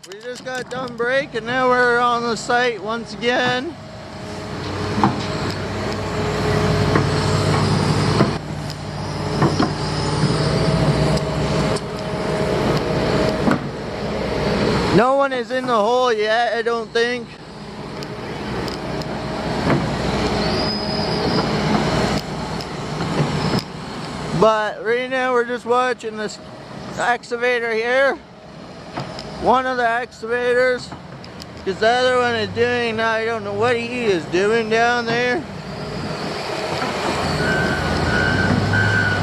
We just got done break and now we're on the site once again. No one is in the hole yet, I don't think. But right now we're just watching this excavator here. One of the excavators. Because the other one is doing, I don't know what he is doing down there.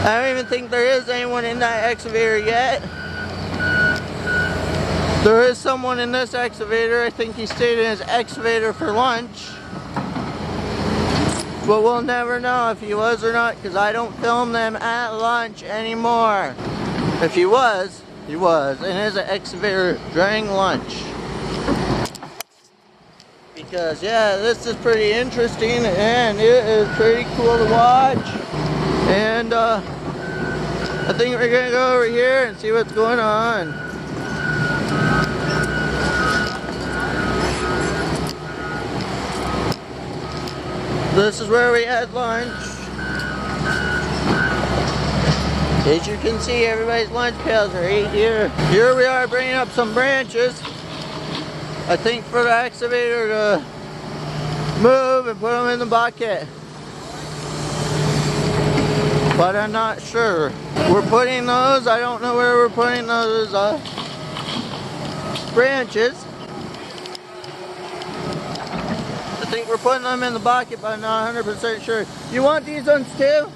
I don't even think there is anyone in that excavator yet. There is someone in this excavator. I think he stayed in his excavator for lunch. But we'll never know if he was or not because I don't film them at lunch anymore. If he was in his excavator during lunch. Because yeah, this is pretty interesting and it is pretty cool to watch. And I think we're gonna go over here and see what's going on. This is where we had lunch. As you can see, everybody's lunch pails are right here. Here we are bringing up some branches. I think for the excavator to move and put them in the bucket. But I'm not sure. We're putting those, I don't know where we're putting those branches. I think we're putting them in the bucket, but I'm not 100% sure. You want these ones too?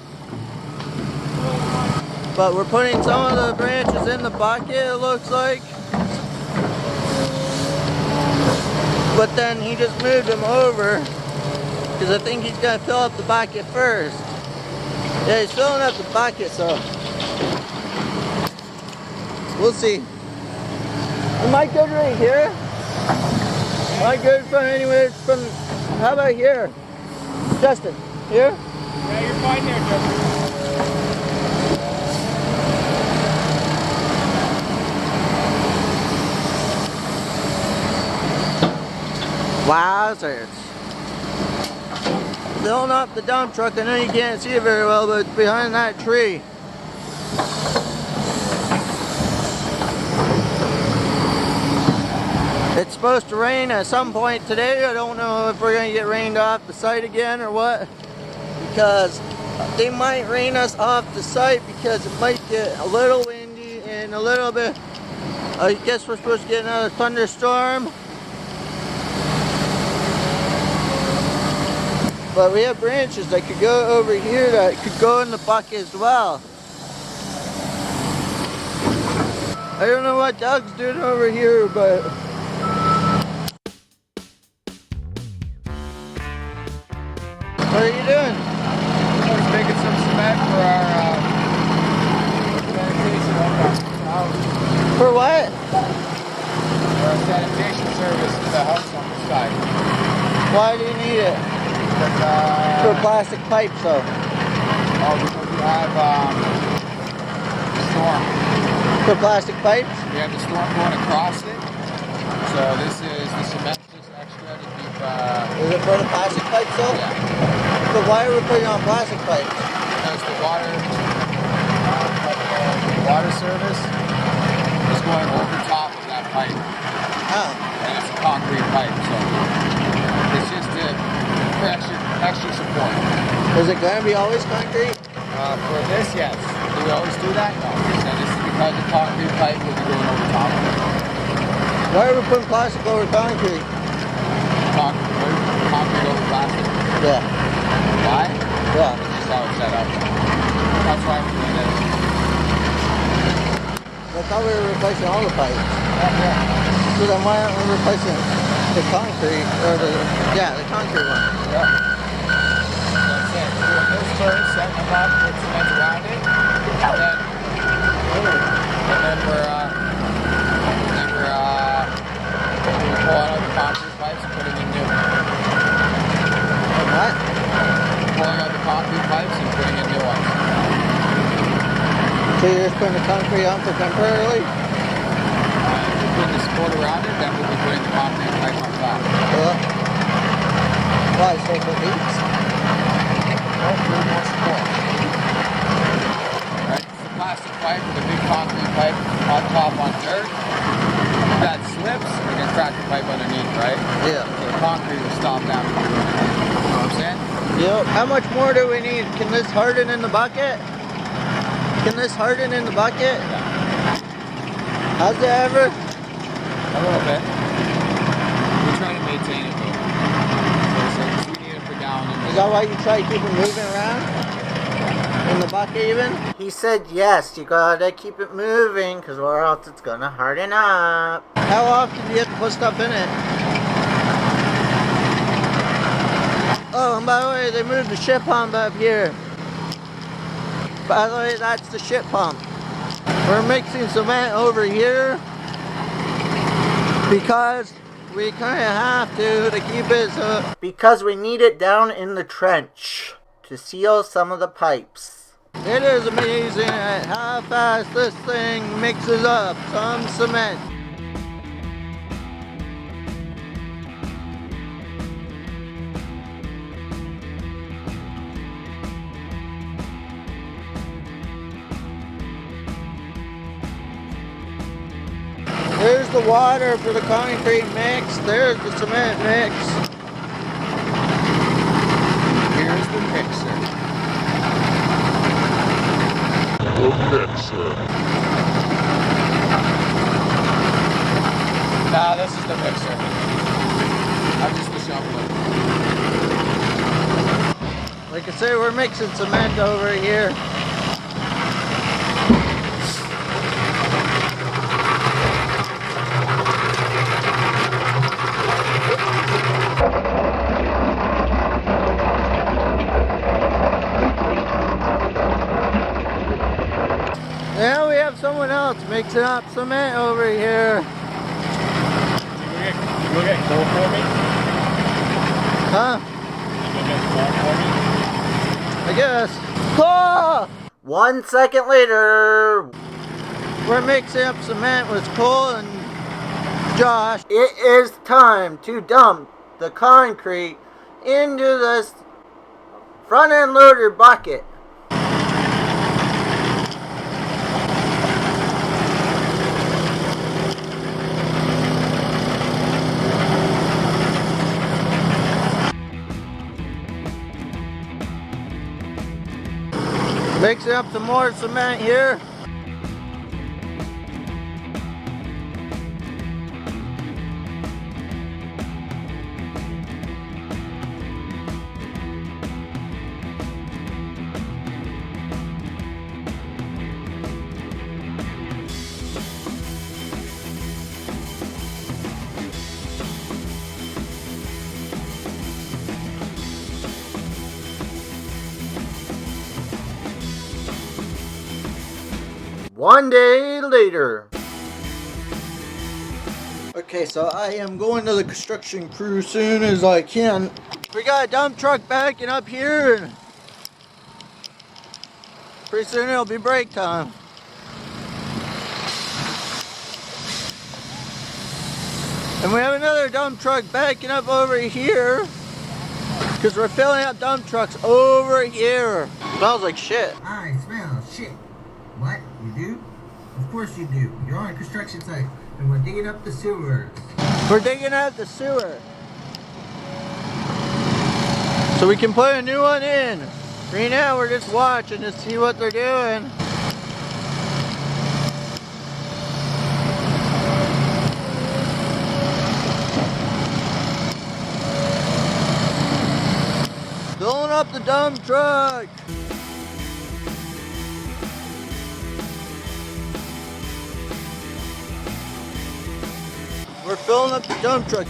But we're putting some of the branches in the bucket, it looks like. But then he just moved them over because I think he's going to fill up the bucket first. Yeah, he's filling up the bucket, so we'll see. Am I good right here? Am I good from anywhere from, how about here? Justin, here? Yeah, you're fine there, Justin. Wowzers. Filling up the dump truck. I know you can't see it very well, but it's behind that tree. It's supposed to rain at some point today. I don't know if we're going to get rained off the site again or what. Because they might rain us off the site because it might get a little windy and a little bit. I guess we're supposed to get another thunderstorm. But we have branches that could go over here that could go in the bucket as well. I don't know what Doug's doing over here, but what are you doing? Just making some cement for our sanitation house. For what? For our sanitation service for the house on the side. Why do you need it? Because, for plastic pipes, though. Oh, because we have the storm. For plastic pipes? We have the storm going across it. So this is the cement just extra to keep. Is it for the plastic pipes, though? Yeah. But why are we putting on plastic pipes? Because the water service is going over top of that pipe. Oh. And it's a concrete pipe, so it's just for extra support. Is it going to be always concrete? For this, yes. Do we always do that? No. So this is because the concrete pipe will be going over top of it. Why are we putting plastic over concrete? Concrete over plastic? Yeah. Why? Yeah. It's just how it's set up. That's why we're doing this. I thought we were replacing all the pipes. Yeah. So then why aren't we replacing the concrete, or the concrete one? Yeah. So I'm saying, we're doing this first, setting them up, put cement around it, and then we're pulling out the concrete pipes and putting in new. What? Pulling out the concrete pipes and putting in new ones. So you're just putting the concrete on for temporarily? Putting the supporter around it, then we'll be putting the concrete pipe on top. Why? So if it leaks? No, for more support. Right? It's a plastic pipe with a big concrete pipe on top on dirt. If that slips, we can crack the pipe underneath, right? Yeah. So the concrete will stop that from doing it. You know what I'm saying? Yep. How much more do we need? Can this harden in the bucket? Can this harden in the bucket? Yeah. Has it ever? A little bit. We're trying to maintain it though. So we need it for down. Is that why you try to keep it moving around? In the bucket even? He said yes, you gotta keep it moving because or else it's gonna harden up. How often do you have to put stuff in it? Oh, and by the way, they moved the ship pump up here. By the way, that's the ship pump. We're mixing cement over here because we kind of have to keep it so... Because we need it down in the trench to seal some of the pipes. It is amazing at how fast this thing mixes up some cement. There's the water for the concrete mix. There's the cement mix. Here's the mixer. Nah, this is the mixer. I'm just the shoveler. Like I say, we're mixing cement over here. Now we have someone else mixing up cement over here. You go get coal for me? Huh? You go get coal for me? I guess. Oh! 1 second later, we're mixing up cement with Cole and Josh. It is time to dump the concrete into this front end loader bucket. Mixing up some more cement here. One day later. Okay, so I am going to the construction crew soon as I can. We got a dump truck backing up here and pretty soon it'll be break time. And we have another dump truck backing up over here because we're filling up dump trucks over here. Smells like shit. I smell shit. What? You do? Of course you do. You're on a construction site and we're digging up the sewers. We're digging out the sewer so we can put a new one in. Right now we're just watching to see what they're doing. Filling up the dump truck. We're filling up the dump truck.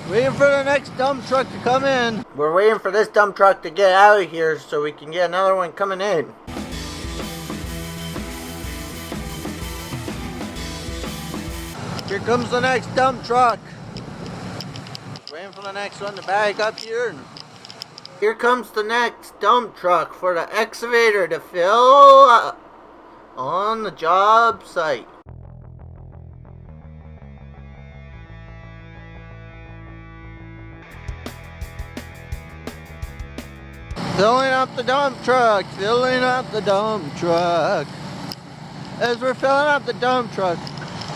Waiting for the next dump truck to come in. We're waiting for this dump truck to get out of here so we can get another one coming in. Here comes the next dump truck. Just waiting for the next one to back up here. Here comes the next dump truck for the excavator to fill up on the job site. Filling up the dump truck, filling up the dump truck. As we're filling up the dump truck,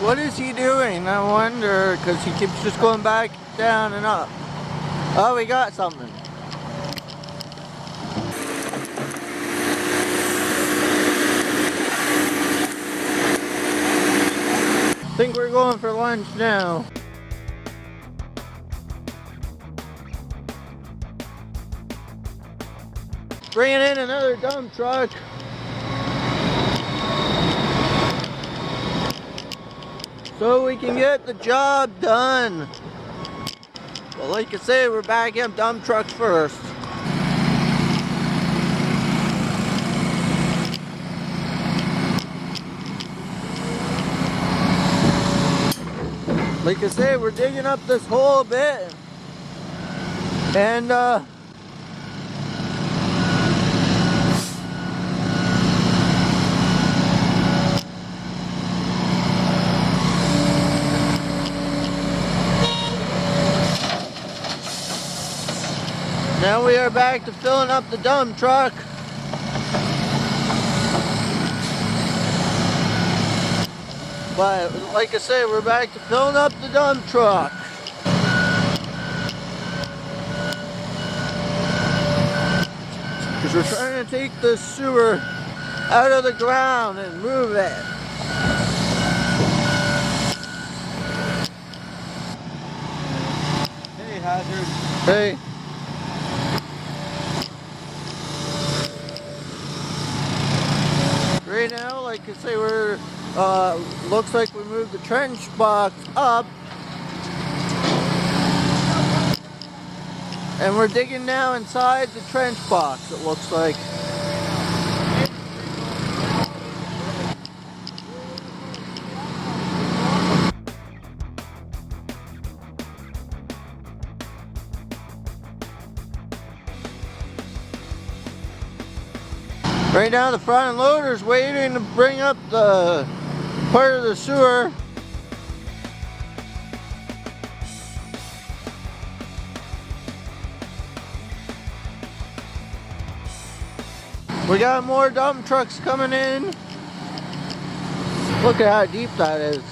what is he doing? I wonder, because he keeps just going back down and up. Oh, we got something. I think we're going for lunch now. Bringing in another dump truck. So we can get the job done. But like I say, we're backing up dump trucks first. Like I say, we're digging up this hole a bit. And now we are back to filling up the dump truck. But like I say, we're back to filling up the dump truck. Because we're trying to take the sewer out of the ground and move it. Hey, Hazard. Hey. Right now, like I say, we're looks like we moved the trench box up, and we're digging now inside the trench box, it looks like. Right now the front end loader's waiting to bring up the part of the sewer. We got more dump trucks coming in. Look at how deep that is.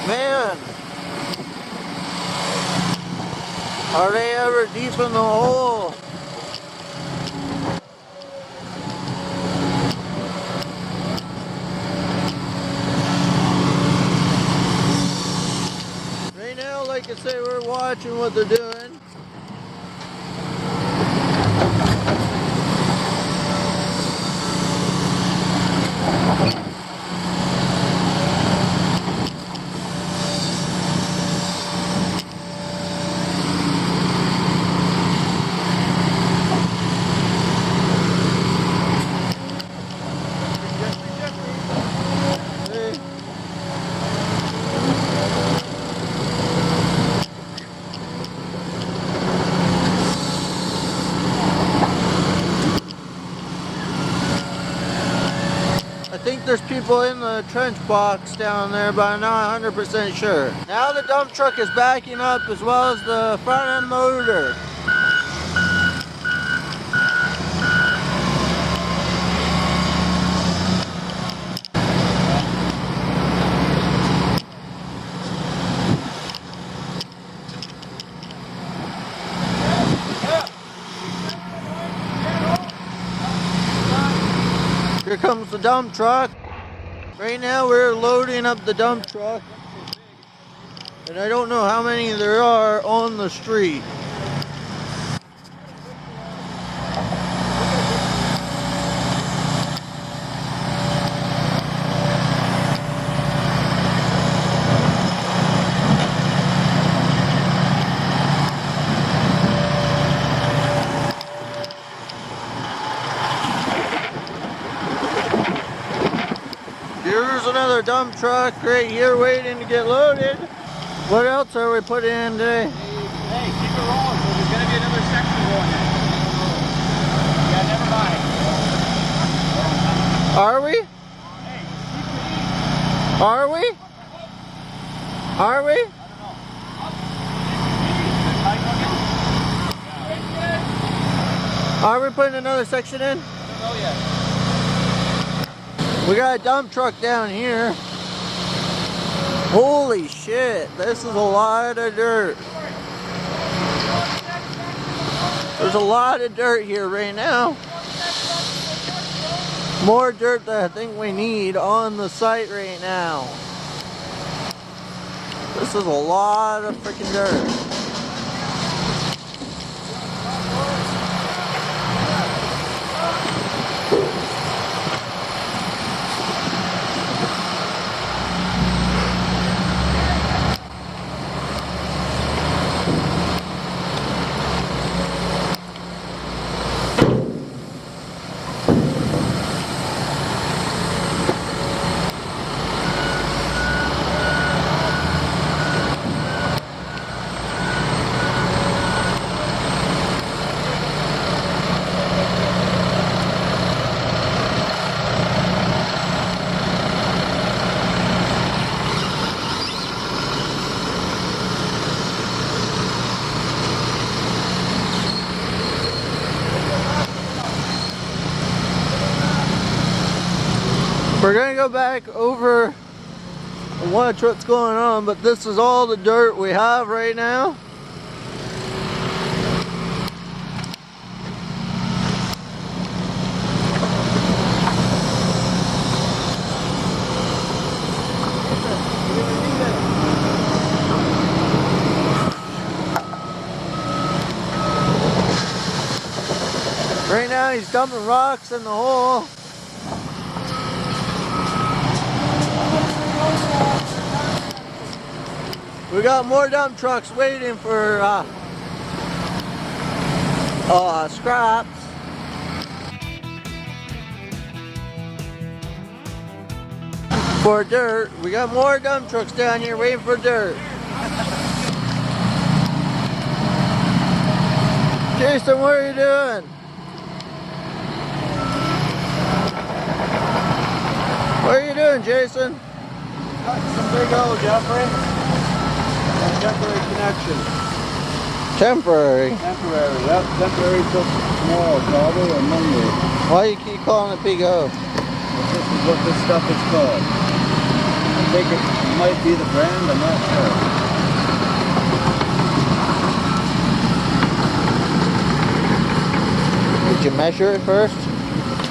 Man, are they ever deep in the hole? Right now, like I say, we're watching what they're doing. there's people in the trench box down there, but I'm not 100% sure. Now the dump truck is backing up as well as the front end loader. Here comes the dump truck. Right now we're loading up the dump truck. And I don't know how many there are on the street. Here's another dump truck right here waiting to get loaded. What else are we putting in today? Hey, keep it rolling. So there's gonna be another section going in. Yeah, never mind. Are we? Hey, keep it easy. Are we? Are we? Are we putting another section in? I don't know yet. We got a dump truck down here. Holy shit, this is a lot of dirt. There's a lot of dirt here right now. More dirt than I think we need on the site right now. This is a lot of freaking dirt. We're gonna go back over and watch what's going on, but this is all the dirt we have right now. Right now he's dumping rocks in the hole. We got more dump trucks waiting for scraps. For dirt. We got more dump trucks down here waiting for dirt. Jason, what are you doing? What are you doing, Jason? Cutting some big old Jeffrey. Temporary connection. Temporary? Temporary, yep. Temporary till tomorrow, probably, or Monday. Why do you keep calling it Big O? This is what this stuff is called. I think it might be the brand, I'm not sure. Did you measure it first?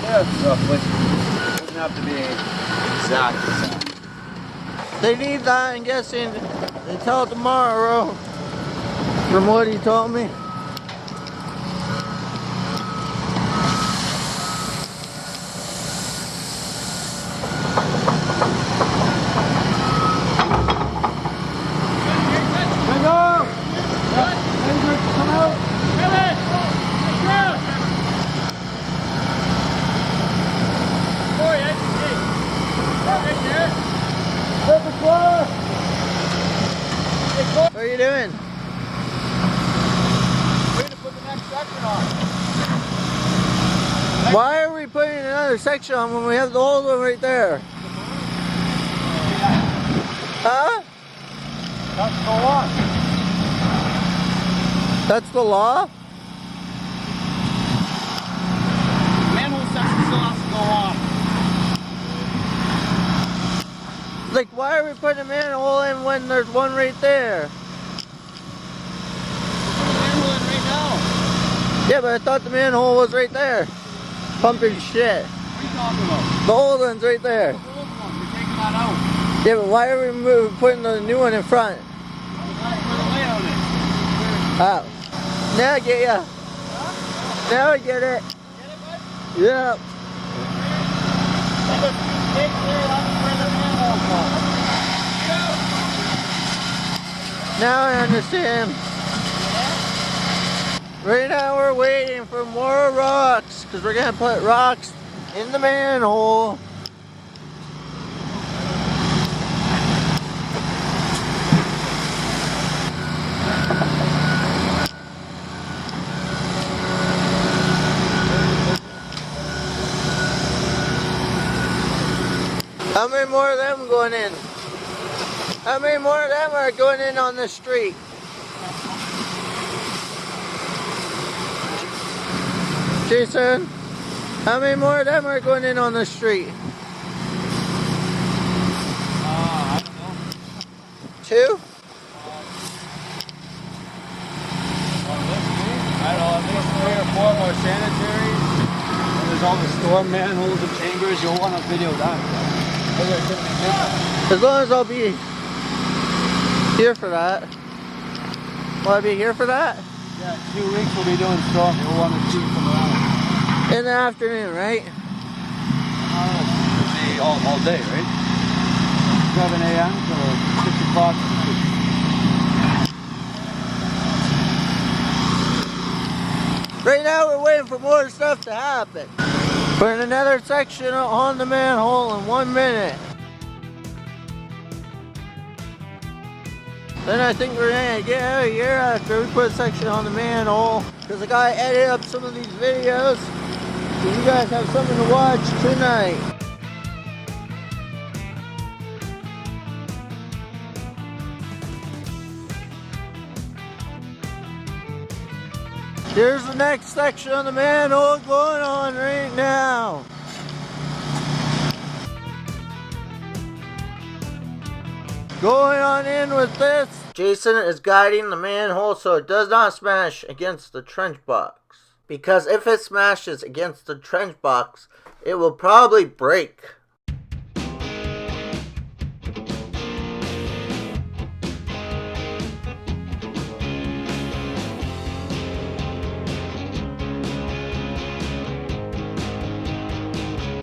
Yeah, roughly. It doesn't have to be exact. They need that, I'm guessing, until tomorrow, from what he told me. What are you doing? We're going to put the next section on. Why are we putting another another section on when we have the old one right there? Huh? That's the law. That's the law? Manhole section still has to go on. Like, why are we putting a manhole in when there's one right there? Manhole in right now. Yeah, but I thought the manhole was right there. Pumping shit. What are you talking about? The old one's right there. The old one. You're taking that out. Yeah, but why are we putting the new one in front? That's where the layout is. Oh. Now I get ya. Now I get it. Get it, bud? Yep. Take clear, that's where the manhole goes. Now I understand. Right now we're waiting for more rocks because we're gonna put rocks in the manhole. How many more of them going in? How many more of them are going in on the street? Jason, how many more of them are going in on the street? I don't know. 2? I don't know, at least 3 or 4 more sanitaries. And there's all the storm manholes and chambers. You'll want to video that. As long as I'll be here for that. Will I be here for that? Yeah, 2 weeks we'll be doing storm. You'll want to see from around. In the afternoon, right? It'll be all day, right? 7 a.m. till 6 o'clock. Right now we're waiting for more stuff to happen. Putting another section on the manhole in 1 minute. Then I think we're gonna get out of here after we put a section on the manhole. Because I gotta edit up some of these videos. So you guys have something to watch tonight. Here's the next section on the manhole going on right now. Going on in with this. Jason is guiding the manhole so it does not smash against the trench box. Because if it smashes against the trench box, it will probably break.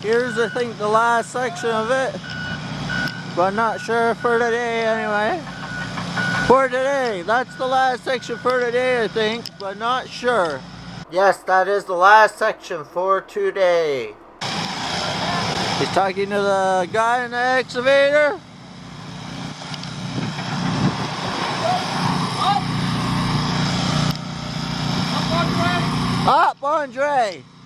Here's, I think, the last section of it. But not sure for today anyway. For today, that's the last section for today, I think, but not sure. Yes, that is the last section for today. He's talking to the guy in the excavator. Up, Andre!